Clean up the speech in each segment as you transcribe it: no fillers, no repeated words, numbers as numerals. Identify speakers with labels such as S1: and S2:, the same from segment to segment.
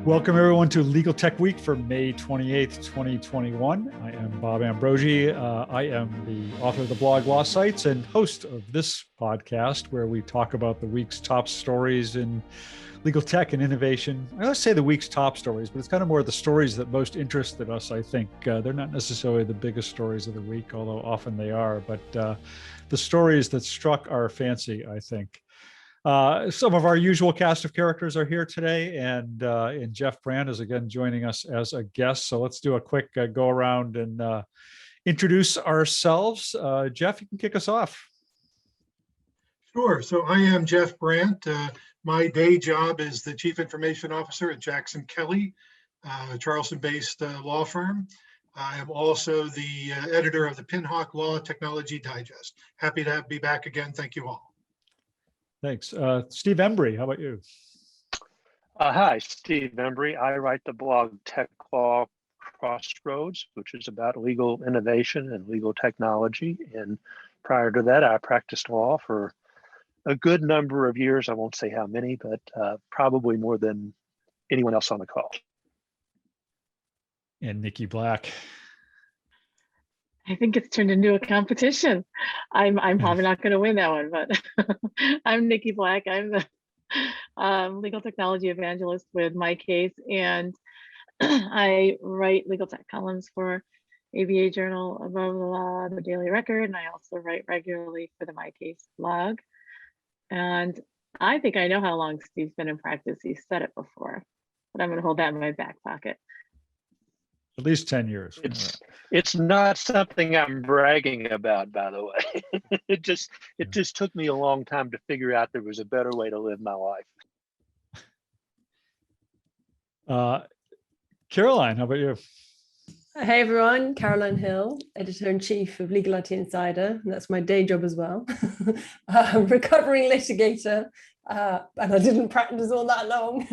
S1: Welcome everyone to Legal Tech Week for May 28th, 2021. I am Bob Ambrogi. I am the author of the blog Law Sites and host of this podcast where we talk about the week's top stories in legal tech and innovation. I always say the week's top stories, but it's kind of more the stories that most interested us, I think. They're not necessarily the biggest stories of the week, although often they are, but the stories that struck our fancy, I think. Some of our usual cast of characters are here today, and Jeff Brandt is again joining us as a guest. So let's do a quick go around and introduce ourselves. Jeff, you can kick us off.
S2: Sure. So I am Jeff Brandt. My day job is the Chief Information Officer at Jackson Kelly, a Charleston-based law firm. I am also the editor of the Pinhawk Law Technology Digest. Happy to be back again. Thank you all.
S1: Thanks. Steve Embry, how about you?
S3: Hi, Steve Embry. I write the blog Tech Law Crossroads, which is about legal innovation and legal technology. And prior to that, I practiced law for a good number of years. I won't say how many, but probably more than anyone else on the call.
S1: And Niki Black.
S4: I think it's turned into a competition. I'm probably not going to win that one, but I'm Niki Black. I'm the legal technology evangelist with My Case, and I write legal tech columns for ABA Journal, Above the Law, The Daily Record, and I also write regularly for the My Case blog. And I think I know how long Steve's been in practice. He's said it before, but I'm going to hold that in my back pocket.
S1: At least 10 years.
S3: It's not something I'm bragging about, by the way. It just took me a long time to figure out there was a better way to live my life.
S1: Caroline, how about you?
S5: Hey everyone, Caroline Hill, Editor-in-Chief of Legal IT Insider, and that's my day job as well. Recovering litigator, and I didn't practice all that long.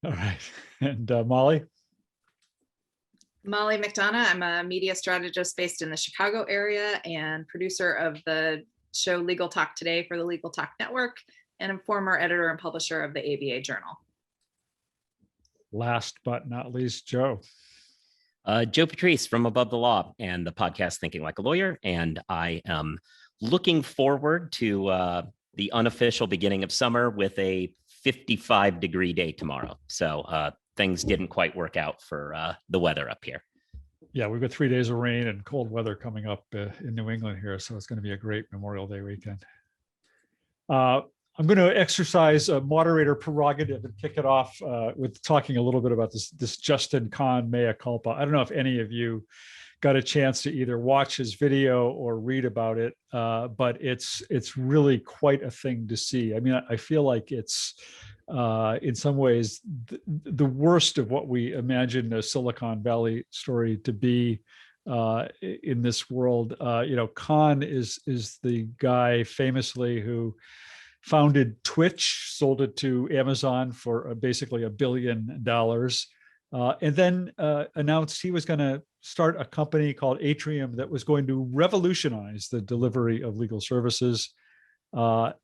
S1: All right. And Molly?
S6: Molly McDonough. I'm a media strategist based in the Chicago area and producer of the show Legal Talk Today for the Legal Talk Network, and a former editor and publisher of the ABA Journal.
S1: Last but not least, Joe.
S7: Joe Patrice from Above the Law and the podcast Thinking Like a Lawyer. And I am looking forward to the unofficial beginning of summer with a 55-degree day tomorrow. So things didn't quite work out for the weather up here.
S1: Yeah, we've got 3 days of rain and cold weather coming up in New England here. So it's going to be a great Memorial Day weekend. I'm going to exercise a moderator prerogative and kick it off with talking a little bit about this Justin Kan Mea Culpa. I don't know if any of you got a chance to either watch his video or read about it, but it's really quite a thing to see. I mean, I feel like it's in some ways the worst of what we imagine a Silicon Valley story to be in this world. Kan is the guy famously who founded Twitch, sold it to Amazon for basically $1 billion, and then announced he was going to start a company called Atrium that was going to revolutionize the delivery of legal services.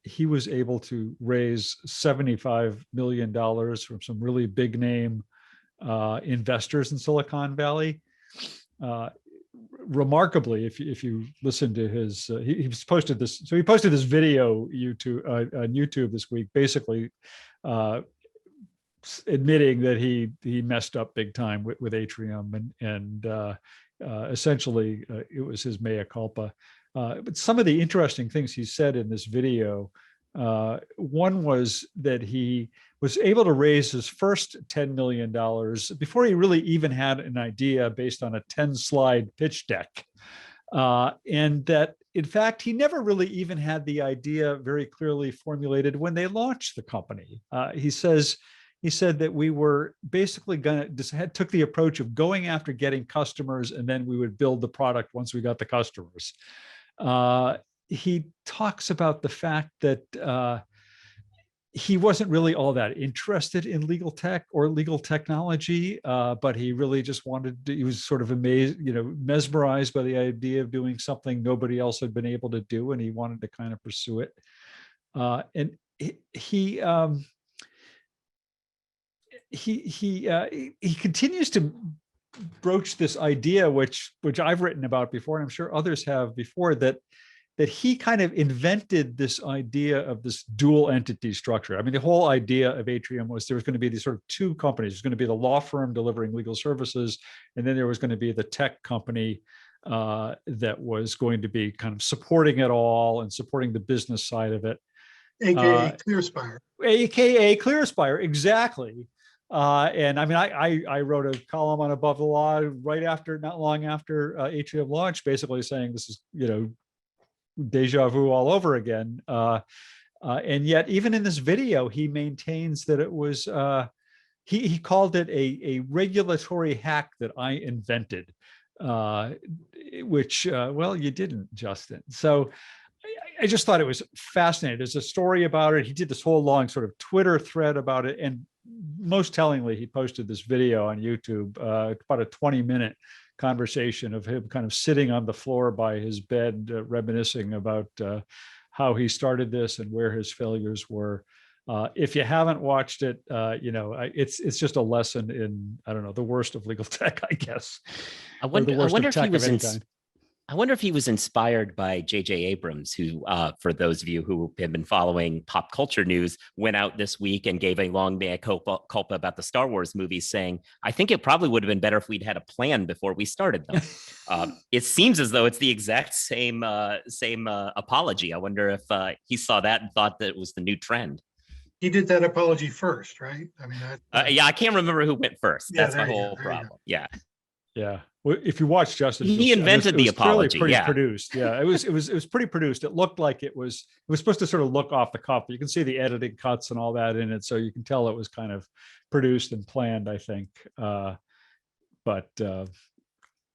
S1: He was able to raise $75 million from some really big name investors in Silicon Valley. Remarkably, if you listen to his, he's posted this. So he posted this video on YouTube this week, basically admitting that he messed up big time with Atrium, and essentially it was his mea culpa. But some of the interesting things he said in this video, one was that he was able to raise his first $10 million before he really even had an idea based on a 10-slide pitch deck. And that, in fact, he never really even had the idea very clearly formulated when they launched the company. He said that we were basically took the approach of going after getting customers, and then we would build the product once we got the customers. He talks about the fact that he wasn't really all that interested in legal tech or legal technology, but he really just he was sort of amazed, mesmerized by the idea of doing something nobody else had been able to do, and he wanted to kind of pursue it. And he he continues to broach this idea, which I've written about before, and I'm sure others have before, that he kind of invented this idea of this dual entity structure. I mean, the whole idea of Atrium was there was going to be these sort of two companies. There's going to be the law firm delivering legal services, and then there was going to be the tech company that was going to be kind of supporting it all and supporting the business side of it.
S2: AKA ClearSpire.
S1: AKA ClearSpire, exactly. And I mean, I wrote a column on Above the Law not long after Atrium launched, basically saying this is, deja vu all over again. And yet, even in this video, he maintains that it was, he called it a regulatory hack that I invented, which, well, you didn't, Justin. So I just thought it was fascinating. There's a story about it. He did this whole long sort of Twitter thread about it. And most tellingly, he posted this video on YouTube, about a 20-minute conversation of him kind of sitting on the floor by his bed, reminiscing about how he started this and where his failures were. If you haven't watched it, it's just a lesson in, I don't know, the worst of legal tech, I guess.
S7: I wonder if he was inspired by J.J. Abrams, who, for those of you who have been following pop culture news, went out this week and gave a long mea culpa about the Star Wars movies, saying, I think it probably would have been better if we'd had a plan before we started them. It seems as though it's the exact same apology. I wonder if he saw that and thought that it was the new trend.
S2: He did that apology first, right? I mean,
S7: yeah, I can't remember who went first.
S2: Yeah,
S7: That's my whole problem. Yeah.
S1: Yeah. Well, if you watch Justin,
S7: he invented the apology.
S1: Pretty
S7: yeah,
S1: produced. Yeah, it was pretty produced. It looked like it was supposed to sort of look off the cuff. You can see the editing cuts and all that in it, so you can tell it was kind of produced and planned, I think. But
S5: what's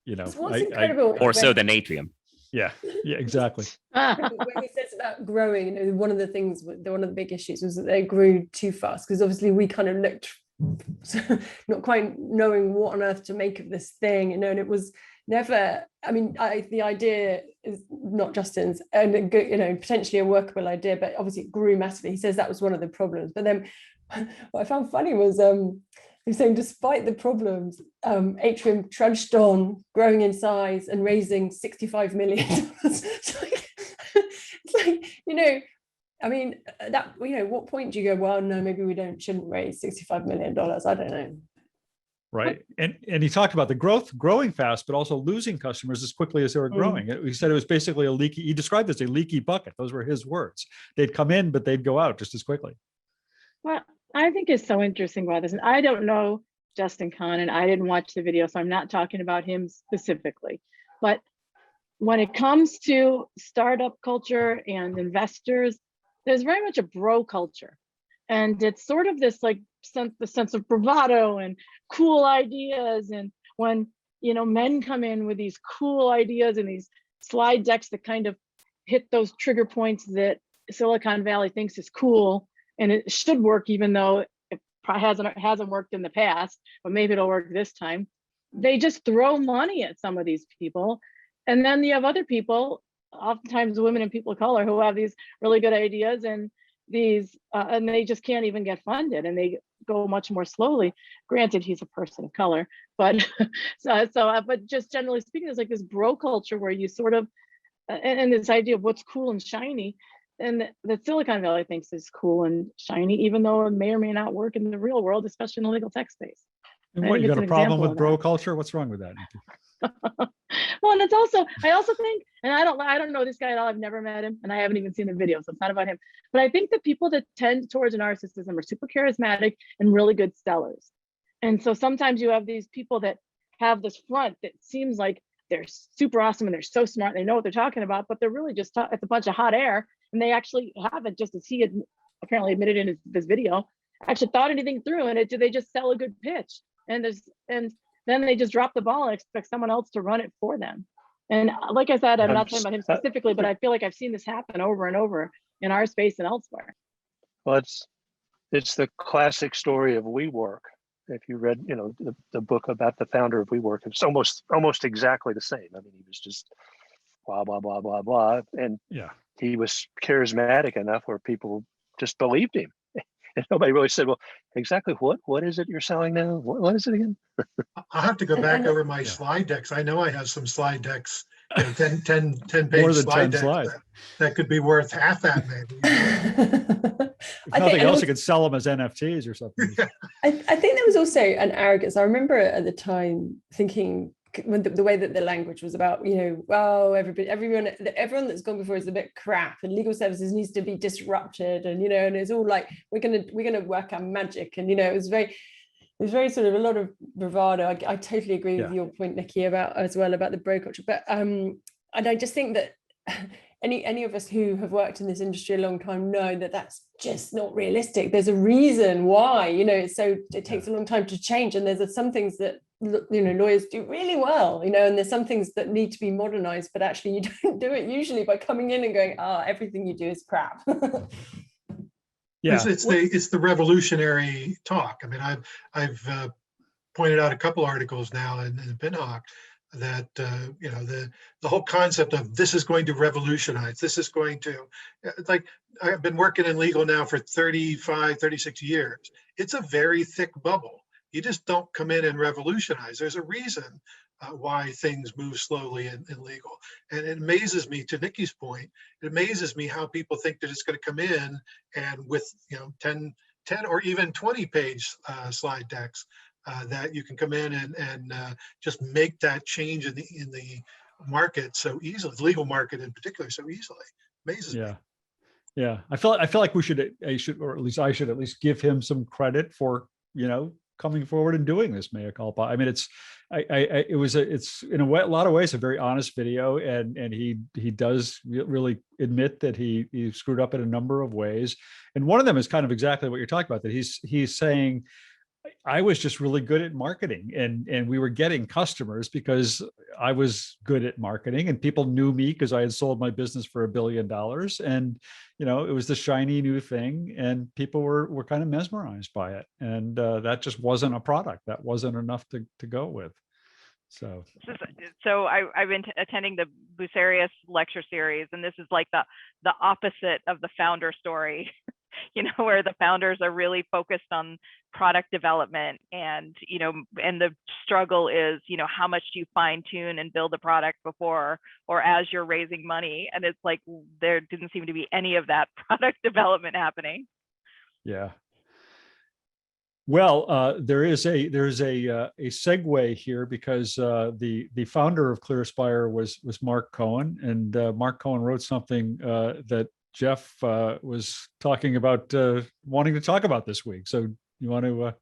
S5: incredible,
S7: more so than Atrium.
S1: Yeah, exactly.
S5: When he says about growing, one of the big issues was that they grew too fast, because obviously we kind of looked not quite knowing what on earth to make of this thing, and it was never, the idea is not Justin's, and potentially a workable idea, but obviously it grew massively. He says that was one of the problems. But then what I found funny was he was saying, despite the problems, Atrium trudged on, growing in size and raising $65 million. It's what point do you go, well, no, maybe we shouldn't raise $65 million? I don't know.
S1: Right. And he talked about the growing fast, but also losing customers as quickly as they were growing. He said it was basically he described it as a leaky bucket. Those were his words. They'd come in, but they'd go out just as quickly.
S4: Well, I think it's so interesting about this. And I don't know Justin Kahn, and I didn't watch the video, so I'm not talking about him specifically. But when it comes to startup culture and investors, there's very much a bro culture. And it's sort of this the sense of bravado and cool ideas. And when, men come in with these cool ideas and these slide decks that kind of hit those trigger points that Silicon Valley thinks is cool, and it should work, even though it hasn't worked in the past, but maybe it'll work this time. They just throw money at some of these people. And then you have other people, oftentimes women and people of color, who have these really good ideas, and and they just can't even get funded, and they go much more slowly. Granted, he's a person of color, but but just generally speaking, there's this bro culture where you sort of, and this idea of what's cool and shiny, and that Silicon Valley thinks is cool and shiny, even though it may or may not work in the real world, especially in the legal tech space.
S1: And what, you got a problem with bro culture? What's wrong with that, Niki?
S4: Well, and I also think, and I don't know this guy at all. I've never met him, and I haven't even seen the video, so it's not about him. But I think the people that tend towards narcissism are super charismatic and really good sellers. And so sometimes you have these people that have this front that seems like they're super awesome and they're so smart, they know what they're talking about, but they're really just it's a bunch of hot air, and they actually haven't, just as he had apparently admitted in this video, actually thought anything through, and they just sell a good pitch, and then they just drop the ball and expect someone else to run it for them. And like I said, I'm not talking about him specifically, but I feel like I've seen this happen over and over in our space and elsewhere.
S3: Well, it's the classic story of WeWork. If you read, the book about the founder of WeWork, it's almost exactly the same. I mean, he was just blah, blah, blah, blah, blah. And he was charismatic enough where people just believed him. And nobody really said, well, exactly what is it you're selling now? What is it again?
S2: I'll have to go back
S5: And-
S2: over my slide decks. I know I have some slide decks, 10
S1: More
S2: page
S1: than
S2: slide
S1: 10
S2: decks
S1: slides.
S2: that could be worth half that maybe.
S1: If nothing else, you could sell them as NFTs or something.
S5: I think there was also an arrogance. I remember at the time thinking, when the way that the language was about, well, everyone that's gone before is a bit crap, and legal services needs to be disrupted, and and it's all like we're gonna work our magic, and it was very sort of a lot of bravado. I totally agree with your point, Niki, about the bro culture, but and I just think that any of us who have worked in this industry a long time know that that's just not realistic. There's a reason why, it takes a long time to change, and there's some things that lawyers do really well, and there's some things that need to be modernized, but actually you don't do it usually by coming in and going, everything you do is crap.
S1: Yeah,
S2: it's the revolutionary talk. I mean, I've pointed out a couple articles now in Pinhawk that the whole concept of this is going to revolutionize, this is going to, like, I've been working in legal now for 35, 36 years. It's a very thick bubble. You just don't come in and revolutionize. There's a reason why things move slowly in legal. And it amazes me, to Niki's point, it amazes me how people think that it's going to come in and with 10 or even 20 page slide decks that you can come in and just make that change in the market so easily, the legal market in particular, so easily. Amazes me.
S1: Yeah. I feel like I should, or at least I should at least give him some credit for, coming forward and doing this Mea Culpa. I mean, it's in a lot of ways a very honest video, and he does really admit that he screwed up in a number of ways. And one of them is kind of exactly what you're talking about, that he's saying, I was just really good at marketing, and we were getting customers because I was good at marketing, and people knew me because I had sold my business for $1 billion. And, it was the shiny new thing, and people were kind of mesmerized by it. And that just wasn't a product. That wasn't enough to go with. So
S8: I've been attending the Bucerius lecture series, and this is like the opposite of the founder story. Where the founders are really focused on product development, and and the struggle is, how much do you fine tune and build a product before or as you're raising money? And it's like there didn't seem to be any of that product development happening.
S1: Yeah. Well, there's a segue here, because the founder of ClearSpire was Mark Cohen, and Mark Cohen wrote something that Jeff was talking about, wanting to talk about this week. So you want to?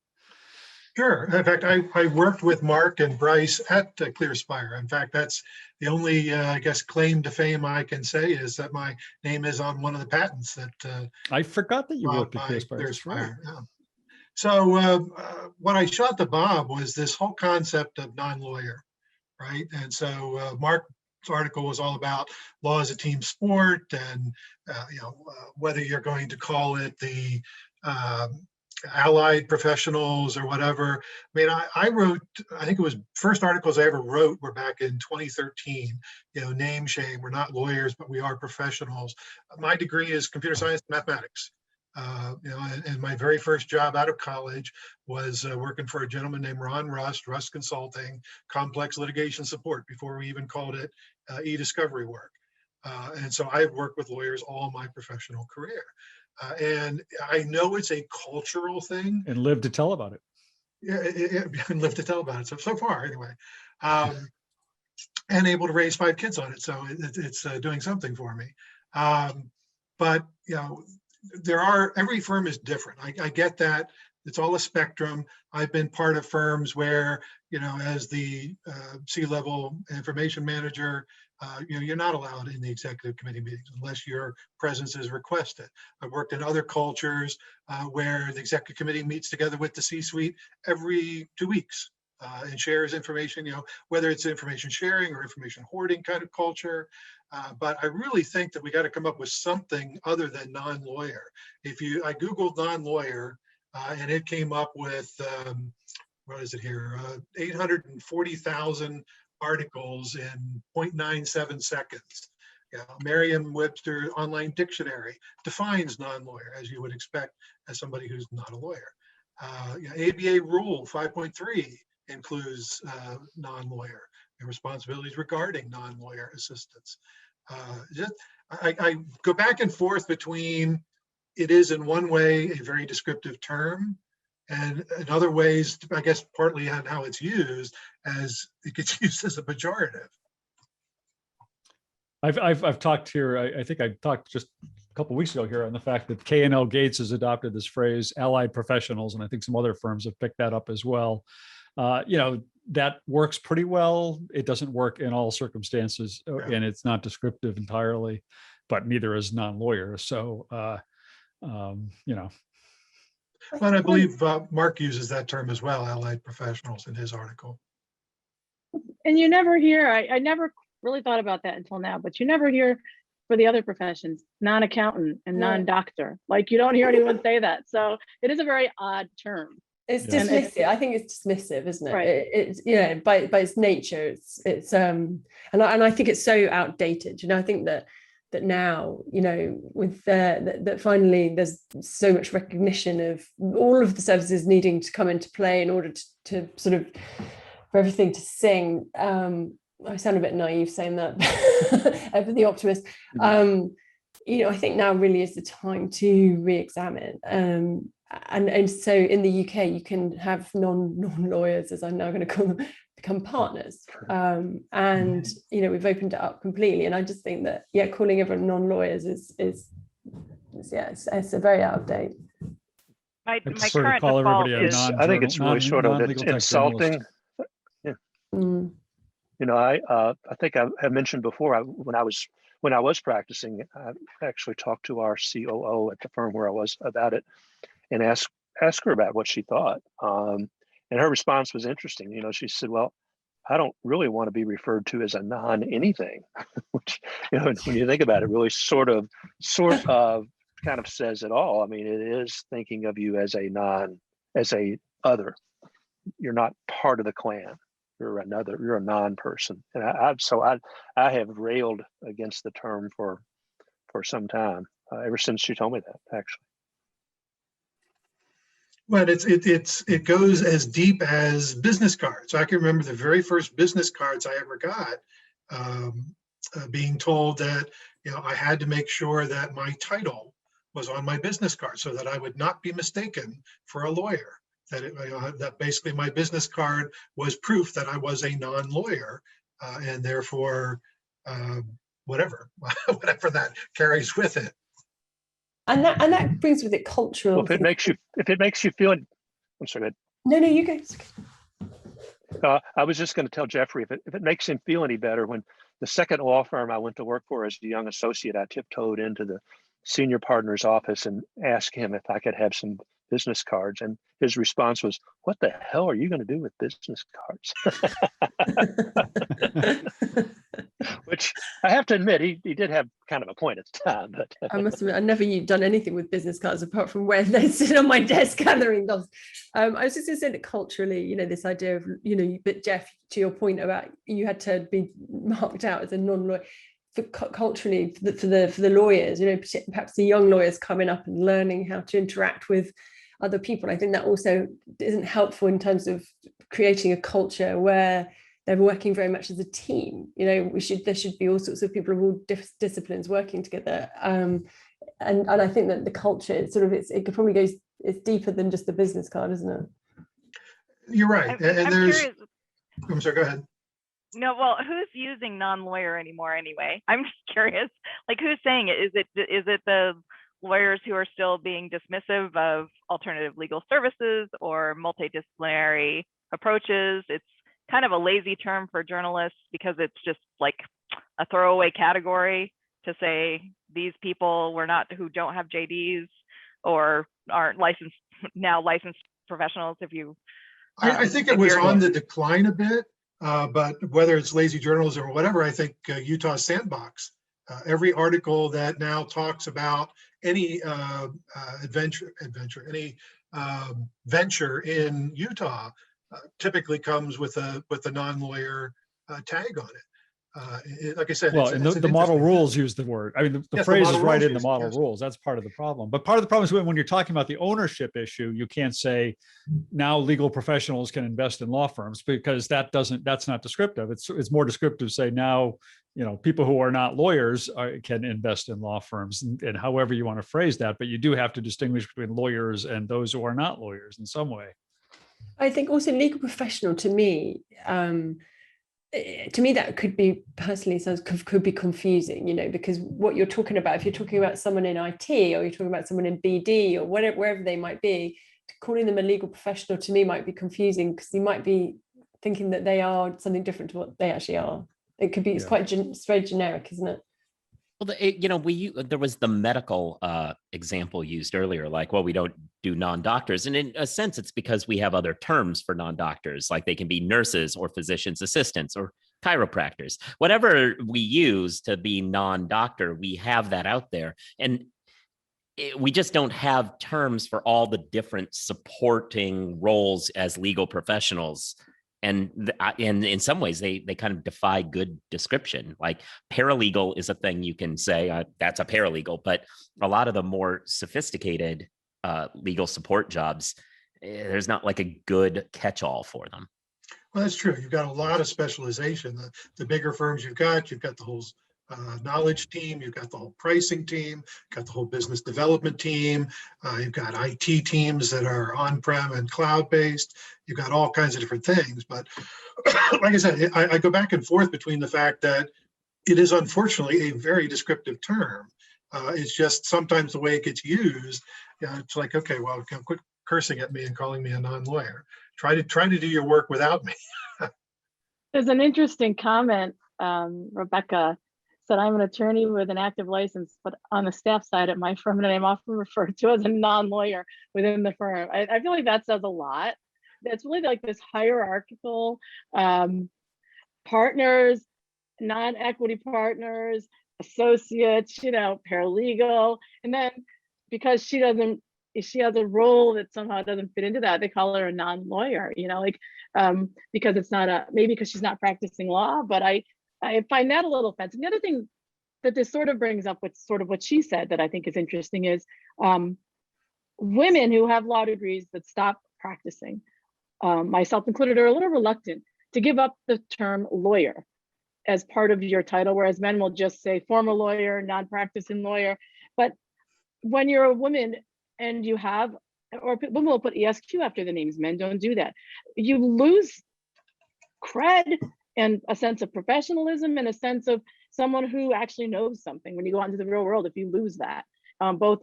S2: Sure. In fact, I worked with Mark and Bryce at ClearSpire. In fact, that's the only, I guess, claim to fame I can say is that my name is on one of the patents that.
S1: I forgot that you worked at ClearSpire.
S2: Yeah. So what I shot to Bob was this whole concept of non-lawyer, right? And so Mark's article was all about law as a team sport, and whether you're going to call it the allied professionals or whatever. I mean, I wrote, I think it was first articles I ever wrote were back in 2013, name shame, we're not lawyers, but we are professionals. My degree is computer science and mathematics. And my very first job out of college was working for a gentleman named Ron Rust Consulting, complex litigation support, before we even called it e-discovery work. And so I've worked with lawyers all my professional career. And I know it's a cultural thing.
S1: And live to tell about it.
S2: Yeah, and live to tell about it. So far, anyway. And able to raise 5 kids on it. So it's doing something for me. But, every firm is different. I get that. It's all a spectrum. I've been part of firms where, as the C-level information manager, you're not allowed in the executive committee meetings unless your presence is requested. I've worked in other cultures where the executive committee meets together with the C-suite every 2 weeks and shares information, whether it's information sharing or information hoarding kind of culture. But I really think that we got to come up with something other than non-lawyer. I Googled non-lawyer and it came up with, what is it here? 840,000 articles in 0.97 seconds. Merriam-Webster online dictionary defines non-lawyer, as you would expect as somebody who's not a lawyer. ABA Rule 5.3 includes non-lawyer and responsibilities regarding non-lawyer assistance. I go back and forth between it is in one way a very descriptive term, and in other ways, I guess partly on how it's used, as it gets used as a pejorative.
S1: I've talked here. I think I talked just a couple of weeks ago here on the fact that K&L Gates has adopted this phrase, allied professionals, and I think some other firms have picked that up as well. That works pretty well. It doesn't work in all circumstances, and it's not descriptive entirely, but neither is non-lawyer. So,
S2: But I believe Mark uses that term as well, allied professionals, in his article.
S4: And you never hear, I never really thought about that until now, but you never hear for the other professions, non-accountant and non-doctor. Like, you don't hear anyone say that. So it is a very odd term.
S5: It's dismissive. I think it's dismissive, isn't it?
S4: Right.
S5: It's by its nature, it's and I think it's so outdated. I think that now, with that finally there's so much recognition of all of the services needing to come into play in order to sort of for everything to sing. I sound a bit naive saying that, ever the optimist. I think now really is the time to re-examine. And so in the UK, you can have non-lawyers, as I'm now going to call them, become partners. And we've opened it up completely. And I just think that calling everyone non-lawyers is it's a very out of date.
S8: My
S1: sort of
S8: current
S1: call
S8: default
S1: everybody a
S8: is
S3: I think it's really sort of insulting. I think I have mentioned before, when I was practicing, I actually talked to our COO at the firm where I was about it, and asked her about what she thought. And her response was interesting. She said, "Well, I don't really want to be referred to as a non-anything," which, when you think about it, really sort of kind of says it all. I mean, it is thinking of you as a other. You're not part of the clan. You're a non-person. And I have railed against the term for some time, ever since she told me that, actually.
S2: Well, it goes as deep as business cards. I can remember the very first business cards I ever got, being told that I had to make sure that my title was on my business card so that I would not be mistaken for a lawyer. That basically my business card was proof that I was a non-lawyer, and therefore whatever that carries with it.
S5: And that brings with it cultural.
S3: Well, if it makes you feel, I'm sorry.
S5: No, you go.
S3: I was just going to tell Jeffrey, if it makes him feel any better, when the second law firm I went to work for as a young associate, I tiptoed into the senior partner's office and asked him if I could have some business cards, and his response was, "What the hell are you going to do with business cards?" Which I have to admit, he did have kind of a point at the time. But
S5: I must admit, I've never done anything with business cards apart from when they sit on my desk gathering dust. I was just going to say that culturally, this idea of, but Jeff, to your point about you had to be marked out as a non-lawyer. Culturally, for the lawyers, perhaps the young lawyers coming up and learning how to interact with other people, I think that also isn't helpful in terms of creating a culture where they're working very much as a team. There should be all sorts of people of all disciplines working together, and I think that the culture it could probably go, it's deeper than just the business card, isn't it?
S2: You're right.
S8: I'm curious.
S2: I'm sorry, go ahead.
S8: No, well, who's using non-lawyer anymore anyway? I'm just curious. Like, who's saying it? Is it the lawyers who are still being dismissive of alternative legal services or multidisciplinary approaches? It's kind of a lazy term for journalists because it's just like a throwaway category to say these people who don't have JDs or aren't licensed professionals. If you,
S2: I think it was on the decline a bit. But whether it's lazy journalism or whatever, I think Utah's sandbox. Every article that now talks about any venture in Utah typically comes with a non-lawyer tag on it. Like I said,
S1: well,
S2: it's
S1: and
S2: an
S1: the model
S2: interesting-
S1: rules use the word. I mean, the
S2: Yes, the
S1: phrase is
S2: model
S1: right
S2: rules
S1: in the
S2: use it,
S1: model
S2: yes.
S1: rules. That's part of the problem. But part of the problem is when you're talking about the ownership issue, you can't say now legal professionals can invest in law firms, because that's not descriptive. It's more descriptive to say now, people who are not lawyers can invest in law firms, and however you want to phrase that. But you do have to distinguish between lawyers and those who are not lawyers in some way.
S5: I think also legal professional to me that could be personally sounds could be confusing, because what you're talking about, if you're talking about someone in IT or you're talking about someone in BD or whatever, wherever they might be, calling them a legal professional to me might be confusing, because you might be thinking that they are something different to what they actually are. It could be, it's very generic, isn't it?
S7: Well, there was the medical example used earlier, like, well, we don't do non-doctors. And in a sense, it's because we have other terms for non-doctors, like they can be nurses or physician's assistants or chiropractors. Whatever we use to be non-doctor, we have that out there. And we just don't have terms for all the different supporting roles as legal professionals. And in some ways, they kind of defy good description. Like paralegal is a thing you can say, that's a paralegal, but a lot of the more sophisticated legal support jobs, there's not like a good catch-all for them.
S2: Well, that's true. You've got a lot of specialization. The bigger firms you've got the whole knowledge team, you've got the whole pricing team, you've got the whole business development team, you've got IT teams that are on-prem and cloud-based, you've got all kinds of different things. But like I said, I go back and forth between the fact that it is unfortunately a very descriptive term. It's just sometimes the way it gets used, it's like, okay, well, quit cursing at me and calling me a non-lawyer. Try to do your work without me.
S4: There's an interesting comment. Rebecca said, I'm an attorney with an active license, but on the staff side at my firm, and I'm often referred to as a non-lawyer within the firm. I feel like that says a lot. It's really like this hierarchical partners, non-equity partners, associates, paralegal. And then because she has a role that somehow doesn't fit into that, they call her a non-lawyer, because it's not maybe because she's not practicing law, but I find that a little offensive. The other thing that this sort of brings up, with sort of what she said that I think is interesting, is women who have law degrees that stop practicing, myself included, are a little reluctant to give up the term lawyer as part of your title, whereas men will just say former lawyer, non-practicing lawyer. But when you're a woman and you have, or women will put ESQ after the names, men don't do that, you lose cred and a sense of professionalism and a sense of someone who actually knows something when you go out into the real world, if you lose that, both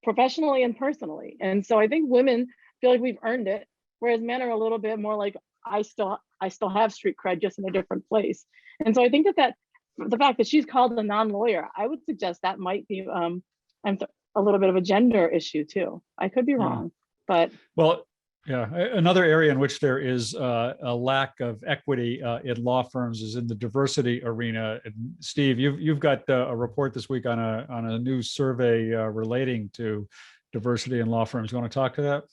S4: professionally and personally. And so I think women feel like we've earned it, whereas men are a little bit more like, I still have street cred, just in a different place. And so I think that the fact that she's called a non-lawyer, I would suggest that might be a little bit of a gender issue too. I could be wrong, but.
S1: Well, yeah, another area in which there is a lack of equity in law firms is in the diversity arena. And Steve, you've got a report this week on a new survey relating to diversity in law firms. You want to talk to that?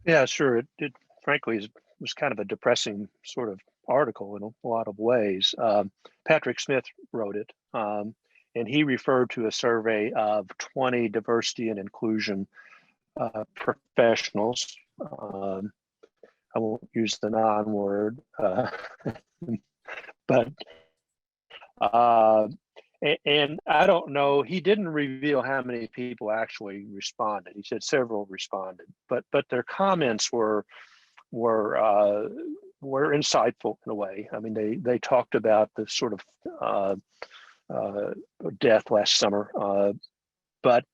S3: Yeah, sure. It frankly was kind of a depressing sort of article in a lot of ways. Patrick Smith wrote it, and he referred to a survey of 20 diversity and inclusion professionals. I won't use the non-word, but and I don't know, he didn't reveal how many people actually responded. He said several responded, but their comments were insightful in a way. I mean, they talked about the sort of death last summer, but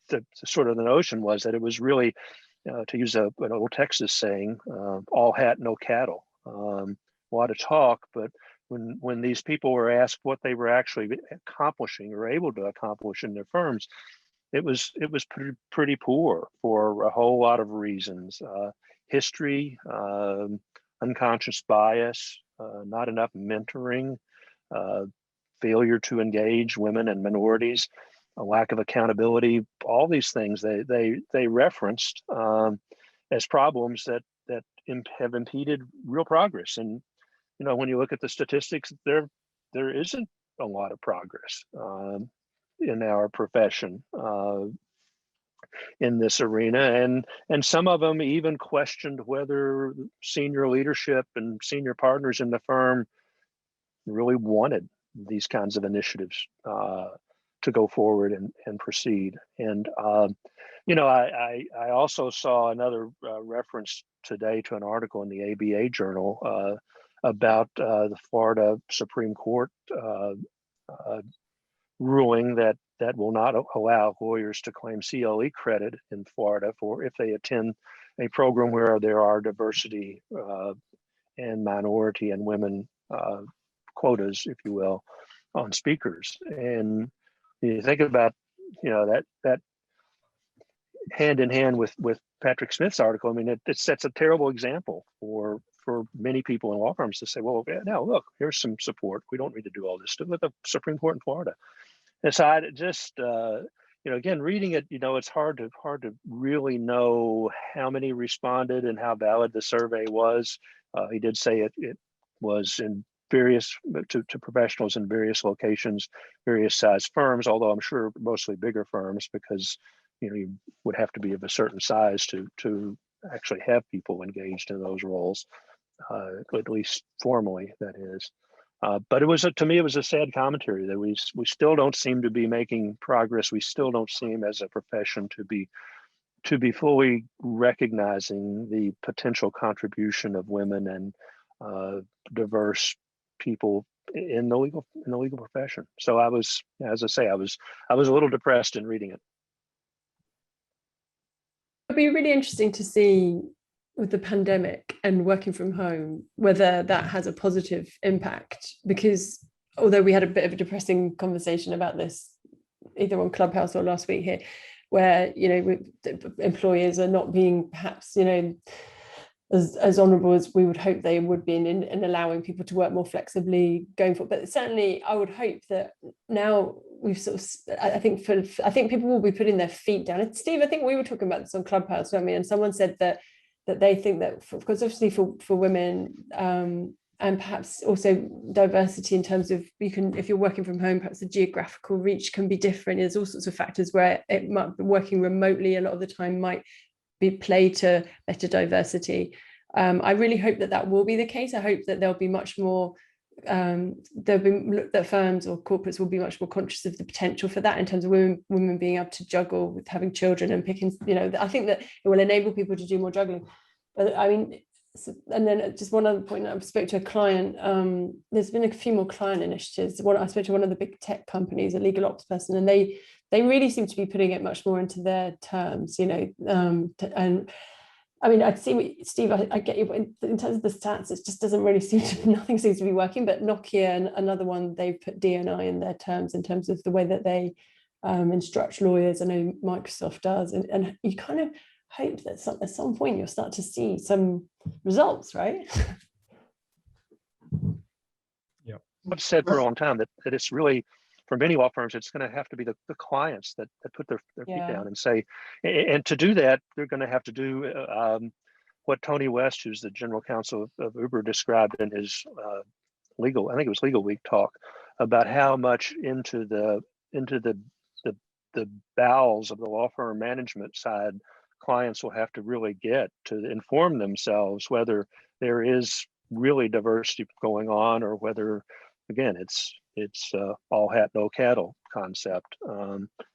S3: the sort of the notion was that it was really, to use an old Texas saying, all hat, no cattle. A lot of talk, but when these people were asked what they were actually accomplishing or able to accomplish in their firms, it was pretty poor for a whole lot of reasons. History, unconscious bias, not enough mentoring, failure to engage women and minorities, a lack of accountability. All these things they referenced as problems that have impeded real progress. And when you look at the statistics, they're there isn't a lot of progress in our profession in this arena, and some of them even questioned whether senior leadership and senior partners in the firm really wanted these kinds of initiatives to go forward and proceed. And I also saw another reference today to an article in the ABA Journal about the Florida Supreme Court ruling that will not allow lawyers to claim CLE credit in Florida for if they attend a program where there are diversity and minority and women quotas, if you will, on speakers. And you think about that hand in hand with Patrick Smith's article. I mean, it sets a terrible example for many people in law firms to say, well, now look, here's some support. We don't need to do all this stuff with the Supreme Court in Florida. And so I just, again, reading it, it's hard to really know how many responded and how valid the survey was. He did say it was in various to professionals in various locations, various size firms, although I'm sure mostly bigger firms, because you would have to be of a certain size to actually have people engaged in those roles, at least formally, that is. But to me, it was a sad commentary that we still don't seem to be making progress. We still don't seem as a profession to be fully recognizing the potential contribution of women and diverse people in the legal profession. So I was, as I say, I was a little depressed in reading it.
S5: It'd be really interesting to see with the pandemic and working from home, whether that has a positive impact, because although we had a bit of a depressing conversation about this, either on Clubhouse or last week here, where, employers are not being perhaps, as honourable as we would hope they would be in allowing people to work more flexibly going forward. But certainly I would hope that now we've I think people will be putting their feet down. And Steve, I think we were talking about this on Clubhouse, and someone said that they think that, because obviously for women, and perhaps also diversity in terms of if you're working from home, perhaps the geographical reach can be different. There's all sorts of factors where it might be working remotely a lot of the time might be play to better diversity. I really hope that will be the case. I hope that there'll be much more, that firms or corporates will be much more conscious of the potential for that in terms of women being able to juggle with having children and picking, I think that it will enable people to do more juggling. But I mean, and then just one other point, I spoke to a client, there's been a few more client initiatives. I spoke to one of the big tech companies, a legal ops person, and they really seem to be putting it much more into their terms, and I mean, I see, Steve, I get you, but in terms of the stats, it just doesn't really seem to, nothing seems to be working. But Nokia and another one, they've put D&I in their terms in terms of the way that they instruct lawyers. I know Microsoft does, and you kind of hope that at some point you'll start to see some results, right?
S1: Yeah,
S3: I've said for a long time that it's really, for many law firms, it's going to have to be the clients that put their feet down and say, and to do that, they're going to have to do what Tony West, who's the general counsel of Uber, described in his legal week talk about how much into the bowels of the law firm management side clients will have to really get to inform themselves whether there is really diversity going on, or whether, again, it's all hat, no cattle concept.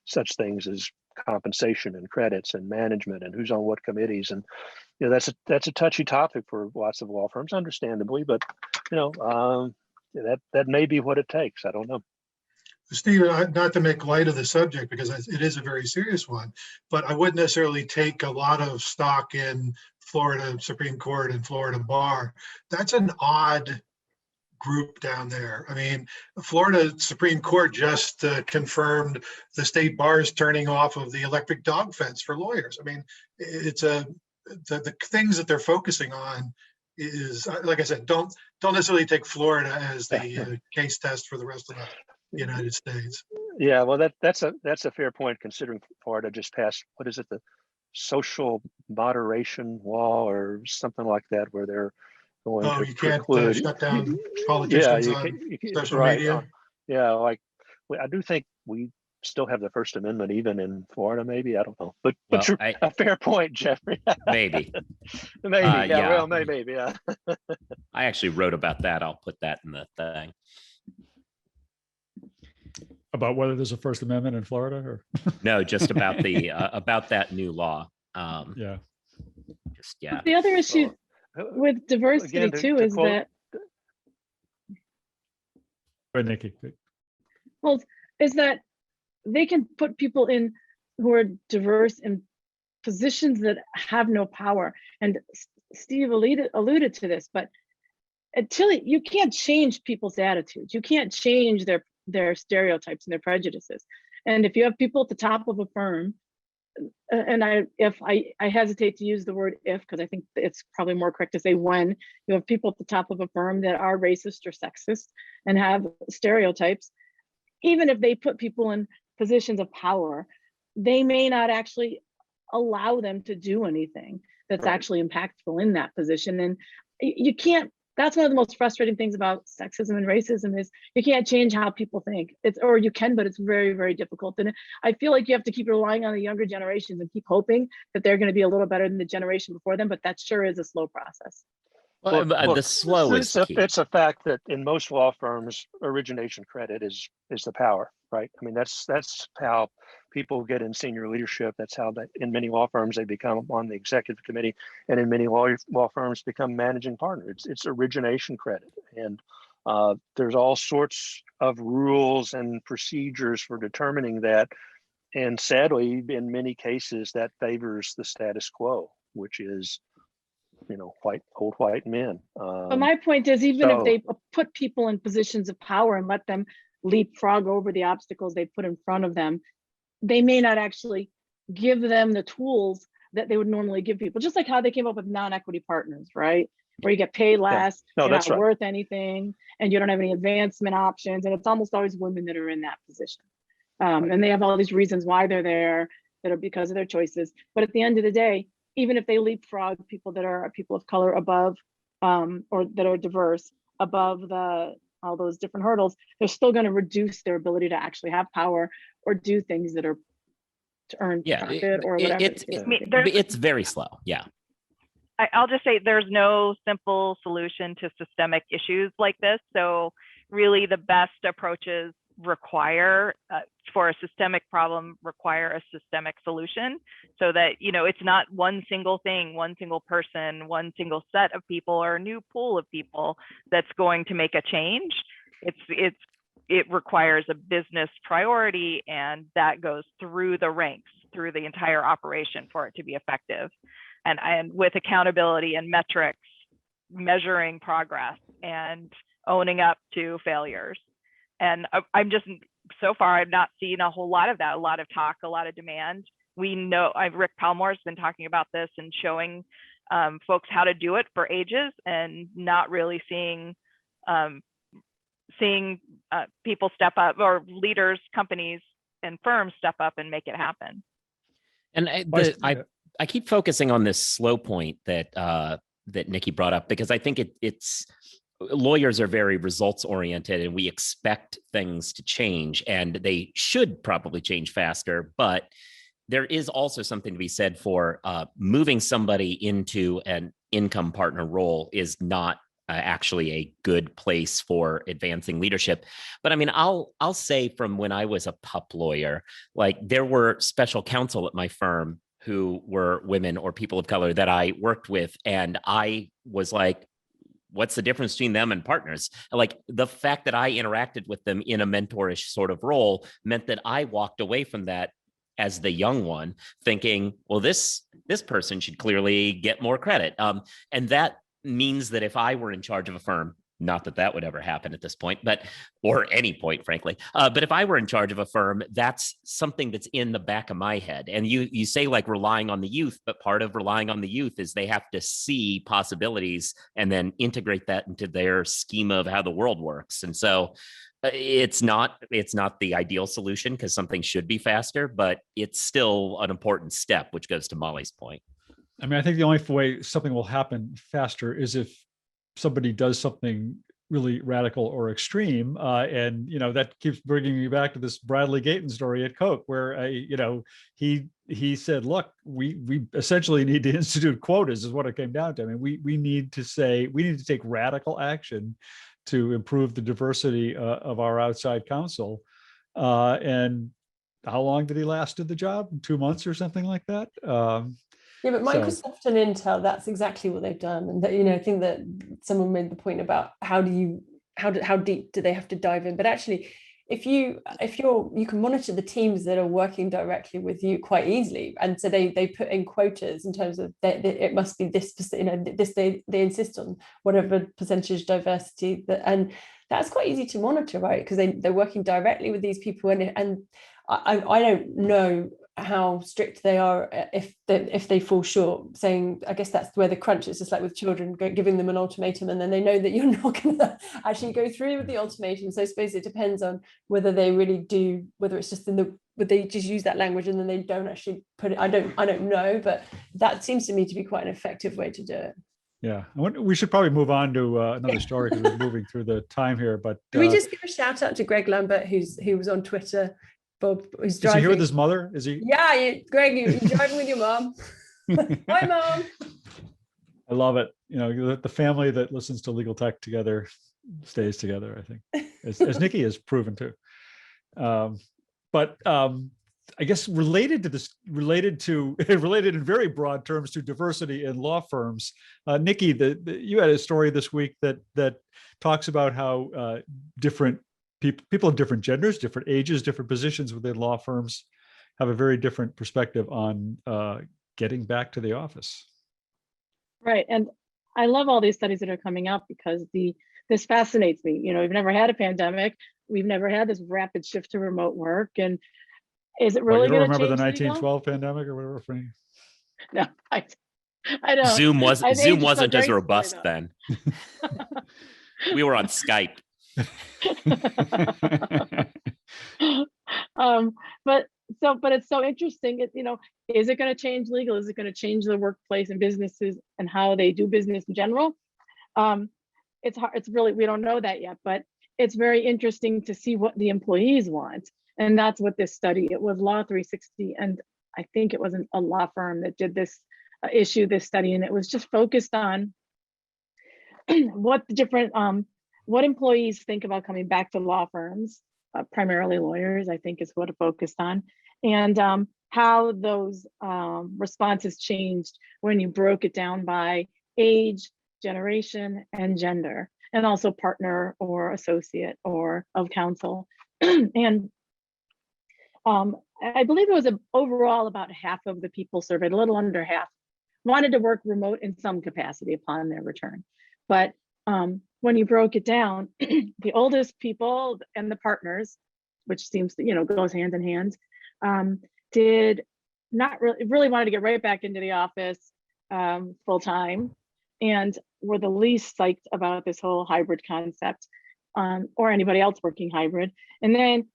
S3: Such things as compensation and credits and management and who's on what committees, and that's a touchy topic for lots of law firms, understandably. But that may be what it takes. I don't know.
S2: Steve, not to make light of the subject, because it is a very serious one, but I wouldn't necessarily take a lot of stock in Florida Supreme Court and Florida Bar. That's an odd group down there. I mean, Florida Supreme Court just confirmed the state bar's turning off of the electric dog fence for lawyers. I mean, it's the things that they're focusing on is, like I said, don't necessarily take Florida as the case test for the rest of the United States.
S3: Yeah, well, that's a fair point, considering Florida just passed, what is it, the social moderation law or something like that, where they're going
S2: Oh,
S3: to
S2: you can't
S3: preclude.
S2: shut down
S3: Yeah,
S2: politicians
S3: you
S2: on
S3: can,
S2: social
S3: right.
S2: media.
S3: Yeah, like I do think we still have the First Amendment even in Florida, maybe. I don't know. But
S7: Well,
S3: you're a fair point, Jeffrey.
S7: maybe.
S3: Maybe, yeah,
S7: yeah.
S3: well, maybe, yeah.
S7: I actually wrote about that. I'll put that in the thing.
S1: About whether there's a First Amendment in Florida, or
S7: No, just about the about that new law.
S1: yeah.
S7: Just yeah.
S4: The other issue with diversity
S3: Again,
S4: too
S3: to
S4: is
S3: quote,
S4: that,
S1: Go ahead, Niki.
S4: well, is that they can put people in who are diverse in positions that have no power. And Steve alluded to this, but until you can't change people's attitudes, you can't change their stereotypes and their prejudices. And if you have people at the top of a firm, and I hesitate to use the word if, because I think it's probably more correct to say when you have people at the top of a firm that are racist or sexist and have stereotypes, even if they put people in positions of power, they may not actually allow them to do anything that's
S3: Right.
S4: actually impactful in that position. And you can't, that's one of the most frustrating things about sexism and racism is you can't change how people think. Or you can, but it's very, very difficult. And I feel like you have to keep relying on the younger generations and keep hoping that they're going to be a little better than the generation before them, but that sure is a slow process.
S7: Well,
S3: Look,
S7: the slow is key.
S3: it's a fact that in most law firms, origination credit is the power, right? I mean, that's how people get in senior leadership. That's how that in many law firms they become on the executive committee, and in many law firms become managing partner. It's origination credit, and there's all sorts of rules and procedures for determining that. And sadly, in many cases, that favors the status quo, which is, old white men.
S4: But my point is, even if they put people in positions of power and let them leapfrog over the obstacles they put in front of them, they may not actually give them the tools that they would normally give people. Just like how they came up with non-equity partners, right? Where you get paid less, you're not worth anything, and you don't have any advancement options. And it's almost always women that are in that position. And they have all these reasons why they're there that are because of their choices. But at the end of the day, even if they leapfrog people that are people of color above, or that are diverse above all those different hurdles, they're still going to reduce their ability to actually have power or do things that are to earn profit or whatever.
S7: It's very slow. Yeah.
S8: I'll just say there's no simple solution to systemic issues like this. So really the best approaches require for a systemic problem require a systemic solution, so that it's not one single thing, one single person, one single set of people, or a new pool of people that's going to make a change. It requires a business priority, and that goes through the ranks, through the entire operation for it to be effective, and with accountability and metrics, measuring progress and owning up to failures. And I'm just, so far, I've not seen a whole lot of that, a lot of talk, a lot of demand. We know, Rick Palmore's been talking about this and showing folks how to do it for ages, and not really seeing people step up, or leaders, companies and firms step up and make it happen.
S7: And I keep focusing on this slow point that Niki brought up, because I think it's lawyers are very results oriented, and we expect things to change, and they should probably change faster. But there is also something to be said for moving somebody into an income partner role is not actually a good place for advancing leadership. But I mean, I'll say from when I was a pup lawyer, like there were special counsel at my firm who were women or people of color that I worked with, and I was like, what's the difference between them and partners? Like the fact that I interacted with them in a mentorish sort of role meant that I walked away from that as the young one thinking, well, this person should clearly get more credit. And that means that if I were in charge of a firm, not that that would ever happen at this point, or any point, frankly. But if I were in charge of a firm, that's something that's in the back of my head. And you say like relying on the youth, but part of relying on the youth is they have to see possibilities and then integrate that into their schema of how the world works. And so it's not the ideal solution, because something should be faster, but it's still an important step, which goes to Molly's point.
S1: I mean, I think the only way something will happen faster is if somebody does something really radical or extreme. And, that keeps bringing me back to this Bradley Gayton story at Coke, where, he said, look, we essentially need to institute quotas is what it came down to. I mean, we need to take radical action to improve the diversity of our outside counsel. And how long did he last in the job? 2 months or something like that?
S5: Yeah, but Microsoft and Intel, that's exactly what they've done. And that, I think that someone made the point about how deep do they have to dive in? But actually, if you can monitor the teams that are working directly with you quite easily, and so they put in quotas in terms of it must be this, this they insist on whatever percentage diversity and that's quite easy to monitor, right? Because they're working directly with these people, and I don't know how strict they are if they fall short, saying, I guess that's where the crunch is, just like with children, giving them an ultimatum and then they know that you're not going to actually go through with the ultimatum. So I suppose it depends on whether they really do, whether it's just would they just use that language and then they don't actually put it. I don't know, but that seems to me to be quite an effective way to do it.
S1: Yeah, we should probably move on to another story because we're moving through the time here. But
S5: can we just give a shout out to Greg Lambert, who was on Twitter? Bob, who's driving.
S1: Is he here with his mother? Is he?
S5: Yeah, Greg, you're driving with your mom. Hi, Mom.
S1: I love it. The family that listens to Legal Tech together stays together, I think, as Niki has proven to. But I guess related in very broad terms to diversity in law firms, Niki, you had a story this week that talks about how different people of different genders, different ages, different positions within law firms have a very different perspective on getting back to the office.
S4: Right. And I love all these studies that are coming up because this fascinates me. We've never had a pandemic. We've never had this rapid shift to remote work. And is it really going to change?
S1: You don't remember the 1912 pandemic or whatever?
S4: No, I don't.
S7: Zoom wasn't as robust then. We were on Skype.
S4: But it's so interesting. Is it going to change legal? Is it going to change the workplace and businesses and how they do business in general? It's hard. It's really, we don't know that yet, but it's very interesting to see what the employees want. And that's what this study, it was Law 360. And I think it wasn't a law firm that did this, issue this study. And it was just focused on what the different, what employees think about coming back to law firms, primarily lawyers, I think is what it focused on, and how those responses changed when you broke it down by age, generation, and gender, and also partner or associate or of counsel. And I believe it was overall about half of the people surveyed, a little under half, wanted to work remote in some capacity upon their return. But when you broke it down, the oldest people and the partners, which seems to, goes hand in hand, did not really wanted to get right back into the office full time, and were the least psyched about this whole hybrid concept, or anybody else working hybrid. And then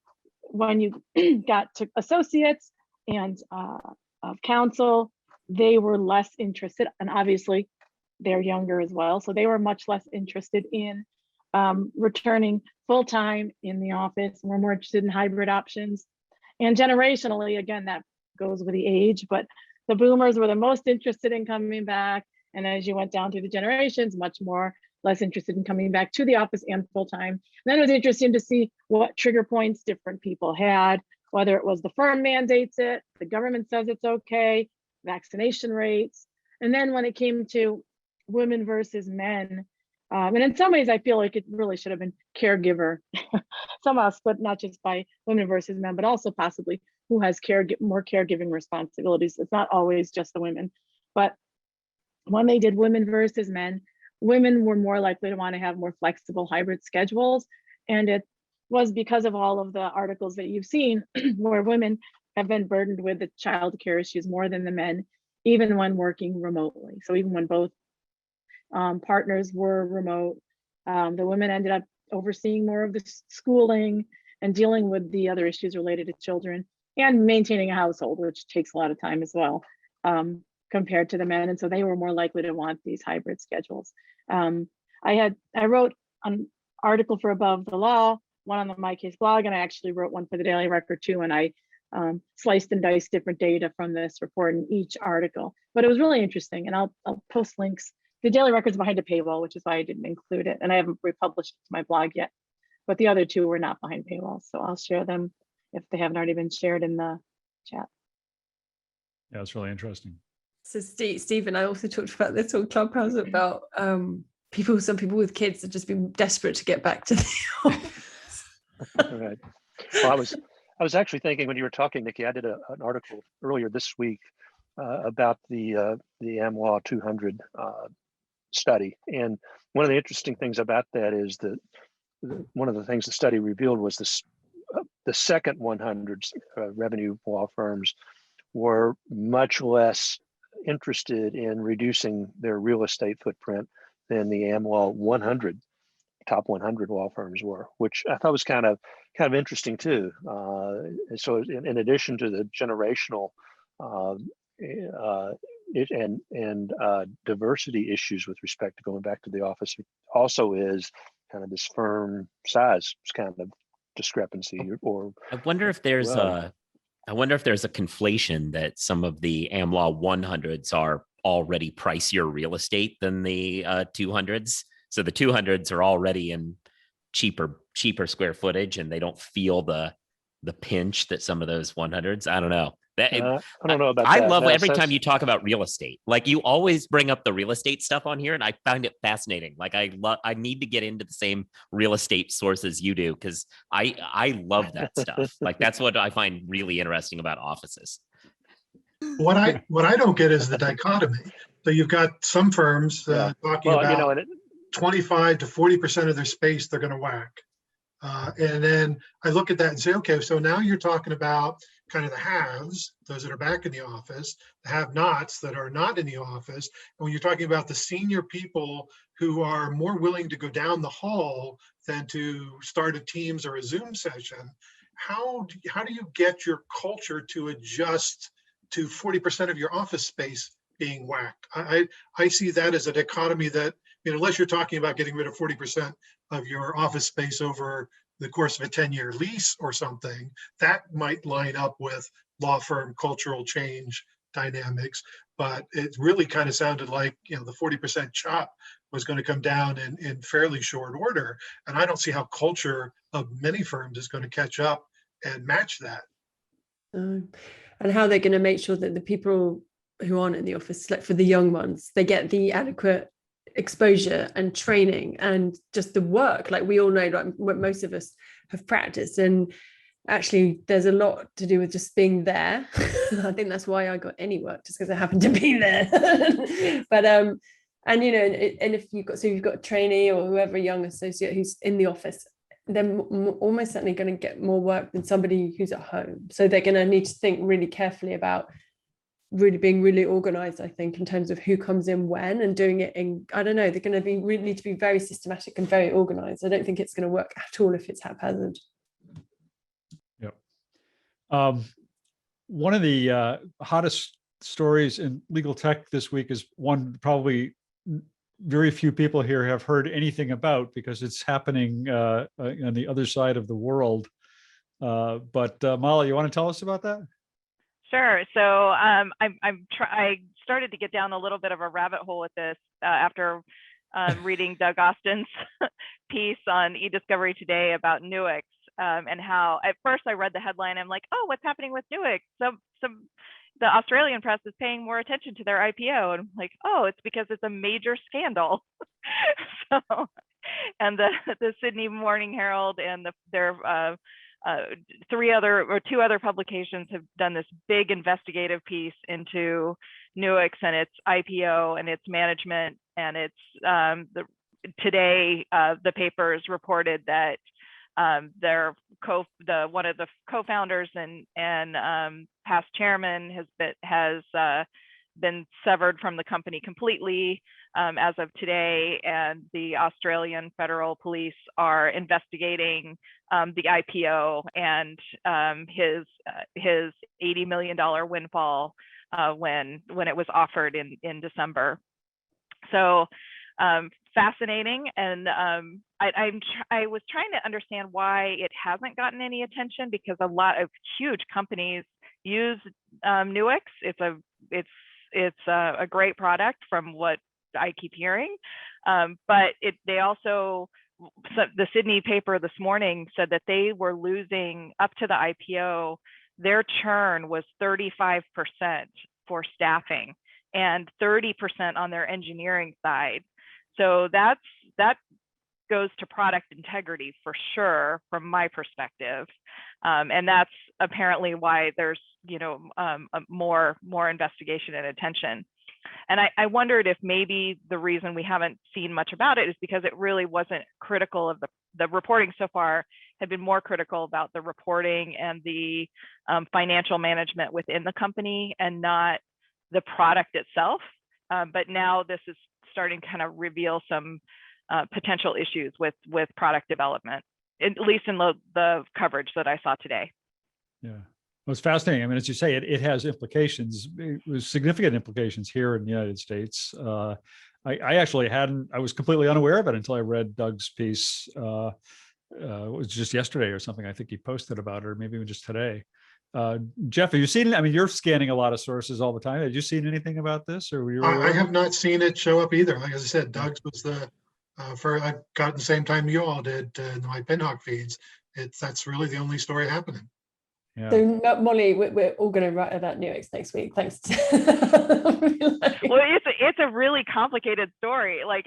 S4: when you got to associates and of counsel, they were less interested, and obviously they're younger as well, so they were much less interested in returning full-time in the office, and were more interested in hybrid options. And generationally, again, that goes with the age, but the boomers were the most interested in coming back, and as you went down through the generations, much less interested in coming back to the office and full-time. And then it was interesting to see what trigger points different people had, whether it was the firm mandates it, the government says it's okay, vaccination rates, and then when it came to women versus men, and in some ways I feel like it really should have been caregiver somehow split, not just by women versus men, but also possibly who has more caregiving responsibilities. It's not always just the women, but when they did women versus men, women were more likely to want to have more flexible hybrid schedules. And it was because of all of the articles that you've seen where women have been burdened with the child care issues more than the men, even when working remotely. So even when both partners were remote, the women ended up overseeing more of the schooling and dealing with the other issues related to children and maintaining a household, which takes a lot of time as well, compared to the men. And so they were more likely to want these hybrid schedules. I wrote an article for Above the Law, one on the My Case blog, and I actually wrote one for the Daily Record too. And I sliced and diced different data from this report in each article. But it was really interesting, and I'll post links. The Daily Record's behind a paywall, which is why I didn't include it, and I haven't republished it to my blog yet. But the other two were not behind paywalls, so I'll share them if they haven't already been shared in the chat.
S1: Yeah, it's really interesting.
S5: So Stephen, I also talked about this on Clubhouse about some people with kids that just been desperate to get back to the office.
S3: Right. Well, I was actually thinking when you were talking, Niki, I did an article earlier this week about the AmLaw 200 study, and one of the interesting things about that is that one of the things the study revealed was this: the second 100 revenue law firms were much less interested in reducing their real estate footprint than the AmLaw 100 top 100 law firms were, which I thought was kind of interesting too. So in addition to the generational and diversity issues with respect to going back to the office, it also is kind of this firm size kind of discrepancy. Or
S7: I wonder if there's a conflation that some of the AmLaw 100s are already pricier real estate than the 200s. So the 200s are already in cheaper square footage, and they don't feel the pinch that some of those 100s. I don't know.
S3: I don't know about
S7: that.
S3: I
S7: love every time you talk about real estate. Like, you always bring up the real estate stuff on here, and I find it fascinating. Like, I need to get into the same real estate sources you do, because I love that stuff. Like, that's what I find really interesting about offices.
S2: What I don't get is the dichotomy. So you've got some firms talking about 25 to 40% of their space they're going to whack. And then I look at that and say, okay, so now you're talking about kind of the haves, those that are back in the office, the have-nots that are not in the office. And when you're talking about the senior people who are more willing to go down the hall than to start a Teams or a Zoom session, how do you get your culture to adjust to 40% of your office space being whacked? I see that as a dichotomy that, unless you're talking about getting rid of 40% of your office space over the course of a 10-year lease or something, that might line up with law firm cultural change dynamics. But it really kind of sounded like, the 40% chop was going to come down in fairly short order. And I don't see how culture of many firms is going to catch up and match that.
S5: And how they're going to make sure that the people who aren't in the office, like for the young ones, they get the adequate exposure and training and just the work. Like, we all know, like, what most of us have practiced, and actually there's a lot to do with just being there. I think that's why I got any work, just because I happened to be there. But and and if you've got a trainee or whoever, young associate who's in the office, they're almost certainly going to get more work than somebody who's at home. So they're going to need to think really carefully about really being really organized, I think, in terms of who comes in when, and doing it in, I don't know, they're going to need to be very systematic and very organized. I don't think it's going to work at all if it's haphazard.
S1: Yep. One of the hottest stories in legal tech this week is one probably very few people here have heard anything about, because it's happening on the other side of the world. But Molly, you want to tell us about that?
S8: Sure. So I started to get down a little bit of a rabbit hole with this after reading Doug Austin's piece on eDiscovery Today about Nuix, and how at first I read the headline. I'm like, oh, what's happening with Nuix? The Australian press is paying more attention to their IPO, and I'm like, oh, it's because it's a major scandal. And the Sydney Morning Herald and their two other publications have done this big investigative piece into Nuix and its IPO and its management. And it's today the papers reported that one of the co-founders and past chairman has been severed from the company completely as of today, and the Australian Federal Police are investigating the IPO and his $80 million windfall when it was offered in December. So fascinating. And I was trying to understand why it hasn't gotten any attention, because a lot of huge companies use Nuix. It's a great product from what I keep hearing, but they also, so the Sydney paper this morning said that they were losing up to the IPO. Their churn was 35% for staffing and 30% on their engineering side. So that goes to product integrity for sure, from my perspective. And that's apparently why there's, more investigation and attention. And I wondered if maybe the reason we haven't seen much about it is because it really wasn't critical of the reporting so far had been more critical about the reporting and the financial management within the company and not the product itself. But now this is starting to kind of reveal some potential issues with product development, at least in the coverage that I saw today.
S1: Yeah. Well, it's fascinating. I mean, as you say, it has implications, significant implications here in the United States. I actually I was completely unaware of it until I read Doug's piece. It was just yesterday or something. I think he posted about it, or maybe even just today. Jeff, have you seen it? I mean, you're scanning a lot of sources all the time. Had you seen anything about this, or were you?
S2: I have not seen it show up either. Like as I said, Doug's was the I got it the same time you all did in my Pinhawk feeds. That's really the only story happening.
S1: Yeah.
S5: So Molly, we're all going to write about Nuix next week. Thanks.
S8: Well, it's a really complicated story. Like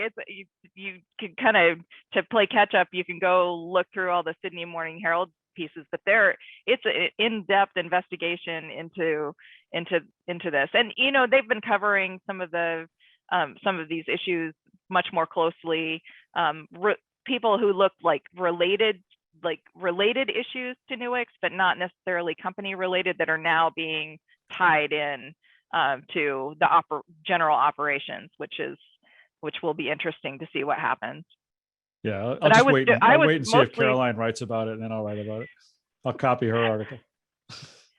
S8: you can kind of, to play catch up, you can go look through all the Sydney Morning Herald pieces, but it's an in-depth investigation into this. And they've been covering some of these issues much more closely. People who look like related issues to Nuix, but not necessarily company related, that are now being tied in to the general operations, which will be interesting to see what happens.
S1: Yeah, I'll just wait and see if Caroline writes about it, and then I'll write about it. I'll copy her article.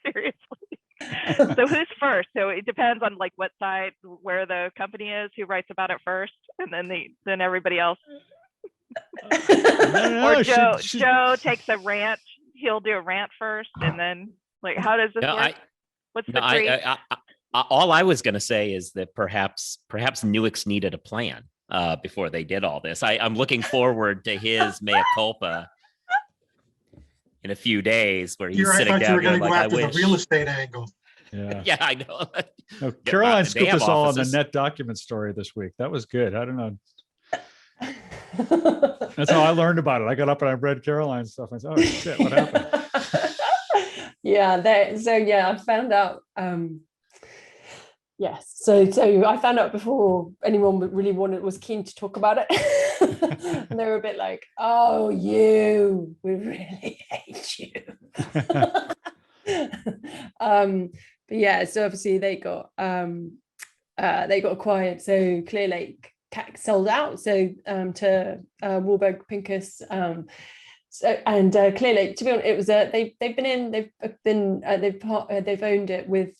S8: Seriously. So who's first? So it depends on like what side, where the company is, who writes about it first, and then everybody else. Or Joe takes a rant. He'll do a rant first, and then like, how does this work? What's the tree?
S7: All I was going to say is that perhaps Nuix needed a plan before they did all this. I'm looking forward to his Mea Culpa in a few days, where he's sitting down going like, "I wish."
S2: The real estate angle.
S1: Yeah,
S7: yeah, I know.
S1: No, Caroline scooped us all on the net document story this week. That was good. I don't know. That's how I learned about it. I got up and I read Caroline's stuff. I said, "Oh shit, what happened?"
S5: Yeah, I found out. Yes, so I found out before anyone really was keen to talk about it, and they were a bit like, "Oh, we really hate you." But yeah, so obviously they got acquired. So Clear Lake sold out, so to Warburg Pincus. And Clear Lake, to be honest, it was they've owned it with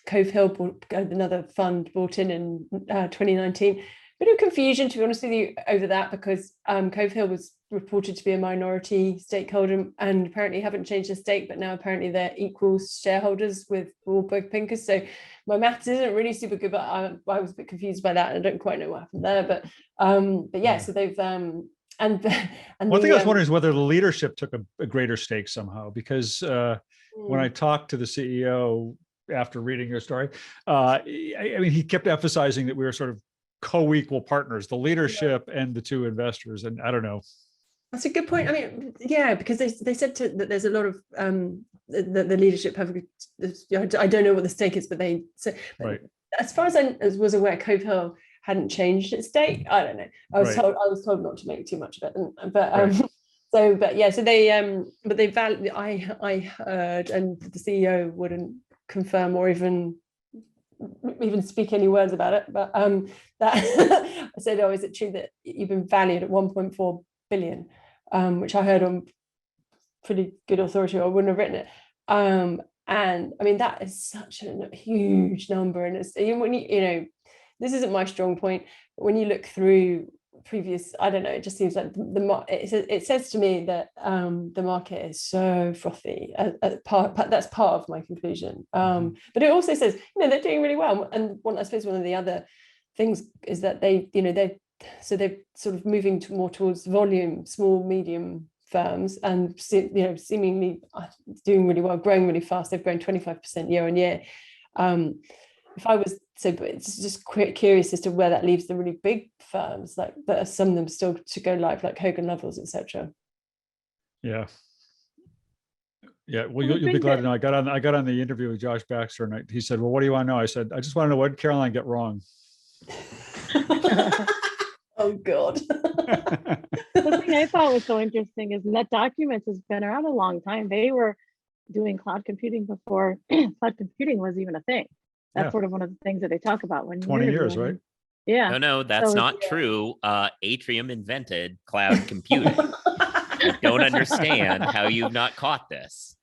S5: Cove Hill, another fund bought in 2019. Bit of confusion, to be honest with you, over that, because Cove Hill was reported to be a minority stakeholder and apparently haven't changed their stake, but now apparently they're equal shareholders with Warburg Pincus. So my maths isn't really super good, but I was a bit confused by that, and I don't quite know what happened there. But yeah, so they've and
S1: one thing I was wondering is whether the leadership took a greater stake somehow, because when I talked to the CEO after reading your story, I mean, he kept emphasizing that we were sort of co-equal partners, the leadership and the two investors. And I don't know.
S5: That's a good point. I mean, yeah, because they said that there's a lot of the leadership have. I don't know what the stake is, but they said, right. As far as I was aware, Cove Hill hadn't changed its stake. I don't know. I was told not to make too much of it, but so they value. I heard, and the CEO wouldn't confirm or even speak any words about it, but that I said, "Oh, is it true that you've been valued at 1.4 billion?" Which I heard on pretty good authority, or I wouldn't have written it. And I mean, that is such a huge number, and it's when this isn't my strong point. But when you look through previous, I don't know, it just seems like it says to me that the market is so frothy. That's part of my conclusion. But it also says, they're doing really well. And I suppose one of the other things is that they're sort of moving more towards volume, small, medium firms, and seemingly doing really well, growing really fast. They've grown 25% year on year. If I was but it's just curious as to where that leaves the really big firms, like that are some of them still to go live, like Hogan Lovells, etc.
S1: Yeah. Well, you'll be glad to know. I got on the interview with Josh Baxter, and he said, "Well, what do you want to know?" I said, "I just want to know what did Caroline get wrong."
S5: Oh God.
S4: The thing I thought was so interesting is NetDocuments has been around a long time. They were doing cloud computing before cloud computing was even a thing. That's sort of one of the things that they talk about when
S1: 20 years, right?
S4: Yeah.
S7: No, that's not true. Atrium invented cloud computing. I don't understand how you've not caught this.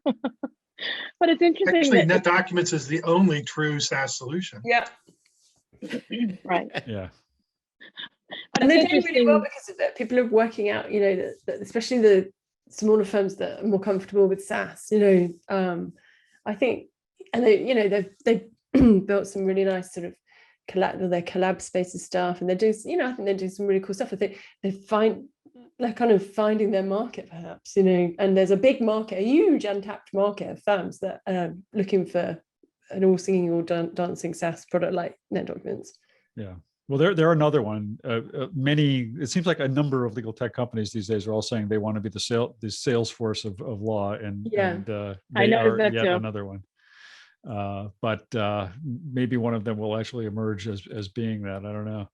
S4: But it's interesting.
S2: Actually, NetDocuments is the only true SaaS solution.
S5: Yeah.
S4: Right.
S1: Yeah.
S4: But
S5: and they're doing really well because of it. People are working out, that especially the smaller firms that are more comfortable with SaaS. I think, and they've built some really nice sort of collab spaces stuff, and they're doing, I think they're doing some really cool stuff. I think they're kind of finding their market, perhaps, and there's a big market, a huge untapped market of firms that are looking for an all singing, all dancing SaaS product like NetDocuments.
S1: Yeah. Well, they're another one. It seems like a number of legal tech companies these days are all saying they want to be the Salesforce of law, and they are yet another one. But maybe one of them will actually emerge as being that. I don't know.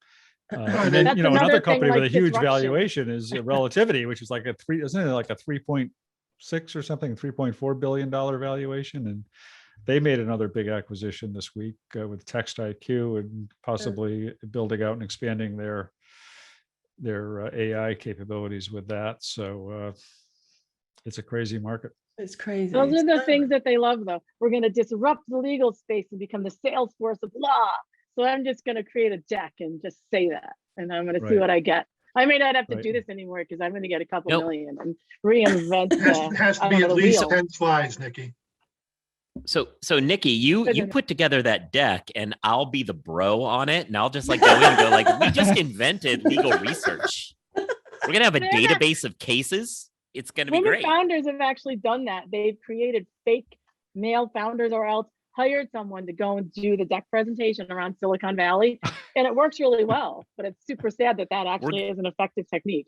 S1: And then another company with a huge valuation is Relativity, which is like isn't it like a 3.6 or something, $3.4 billion valuation, and they made another big acquisition this week with Text IQ, and possibly building out and expanding their AI capabilities with that. So it's a crazy market.
S5: It's crazy.
S4: Those are the things that they love, though. We're going to disrupt the legal space and become the Salesforce of law. So I'm just going to create a deck and just say that, and I'm going to see what I get. I may not have to do this anymore because I'm going to get a couple million and reinvent.
S2: It has to be at least 10 slides, Niki.
S7: So Niki, you put together that deck, and I'll be the bro on it, and I'll just go in and go we just invented legal research. We're gonna have a database of cases. It's gonna be great.
S4: Founders have actually done that. They've created fake male founders, or else hired someone to go and do the deck presentation around Silicon Valley, and it works really well. But it's super sad that actually is an effective technique.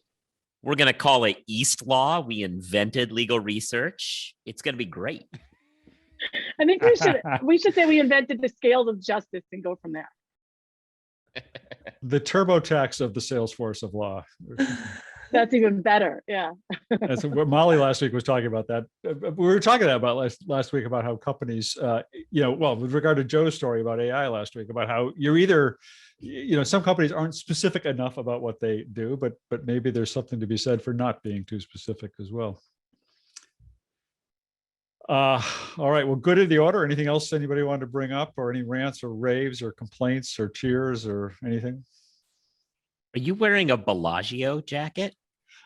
S7: We're gonna call it East Law. We invented legal research. It's gonna be great.
S4: I think we should say we invented the scales of justice and go from there.
S1: The TurboTax of the Salesforce of law.
S4: That's even better. Yeah.
S1: That's what Molly last week was talking about that. We were talking about last week about how companies, with regard to Joe's story about AI last week, about how you're either, some companies aren't specific enough about what they do, but maybe there's something to be said for not being too specific as well. All right. Well, good in the order. Anything else anybody wanted to bring up, or any rants or raves or complaints or cheers or anything?
S7: Are you wearing a Bellagio jacket?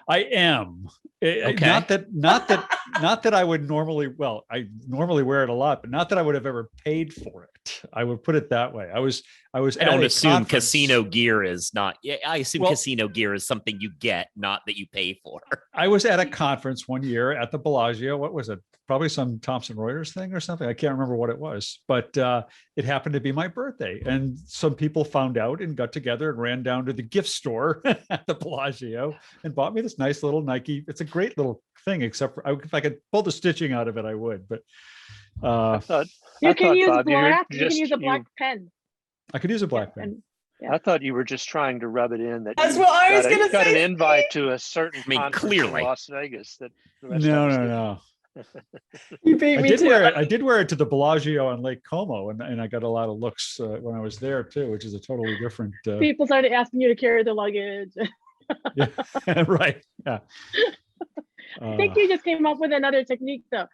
S1: I am.
S7: Okay.
S1: Not that I would normally. Well, I normally wear it a lot, but not that I would have ever paid for it. I would put it that way. I don't
S7: assume casino gear is not. Yeah, I assume casino gear is something you get, not that you pay for.
S1: I was at a conference one year at the Bellagio. What was it? Probably some Thomson Reuters thing or something. I can't remember what it was, but it happened to be my birthday, and some people found out and got together and ran down to the gift store at the Bellagio and bought me this nice little Nike. It's a great little thing, except for if I could pull the stitching out of it, I would. But
S4: you can use black. You can use a black pen.
S1: I could use a black pen.
S3: I thought you were just trying to rub it in that
S5: that's what I was going to say.
S3: Got an invite to a certain conference
S7: clearly
S3: in Las Vegas. That
S1: no.
S5: You beat me to it.
S1: I did wear it to the Bellagio on Lake Como, and I got a lot of looks when I was there too, which is a totally different.
S4: People started asking you to carry the luggage.
S1: Yeah, right. Yeah.
S4: I think you just came up with another technique, though.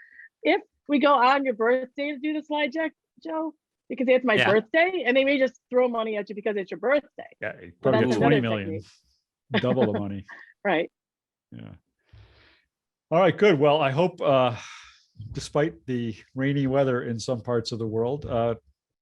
S4: If we go on your birthday to do the slide deck, Joe, because it's my
S7: Yeah.
S4: birthday, and they may just throw money at you because it's your birthday.
S1: Yeah, you
S4: So
S1: probably
S4: that's
S1: get 20
S4: another
S1: million,
S4: technique.
S1: double the money.
S4: Right.
S1: Yeah. All right, good. Well, I hope, despite the rainy weather in some parts of the world,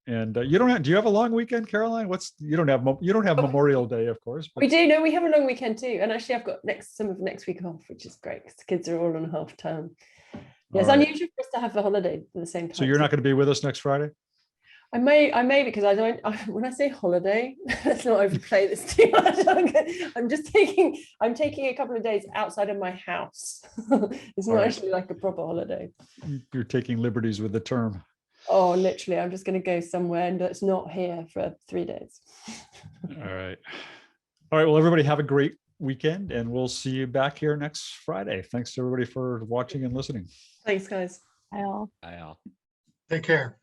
S1: and you don't have, do you have a long weekend, Caroline? You don't have Memorial Day, of course. But
S5: We do. No, we have a long weekend too. And actually, I've got some of next week off, which is great because the kids are all on half term. Yeah, it's
S1: All right.
S5: unusual for us to have a holiday at the same time.
S1: So you're not going to be with us next Friday?
S5: I may because when I say holiday, let's not overplay this too much. I'm taking a couple of days outside of my house. It's not
S1: All right.
S5: actually like a proper holiday.
S1: You're taking liberties with the term.
S5: Oh, literally, I'm just going to go somewhere and it's not here for 3 days.
S1: All right. All right. Well, everybody have a great weekend, and we'll see you back here next Friday. Thanks to everybody for watching and listening.
S5: Thanks, guys.
S4: Well.
S7: Bye all.
S2: Take care.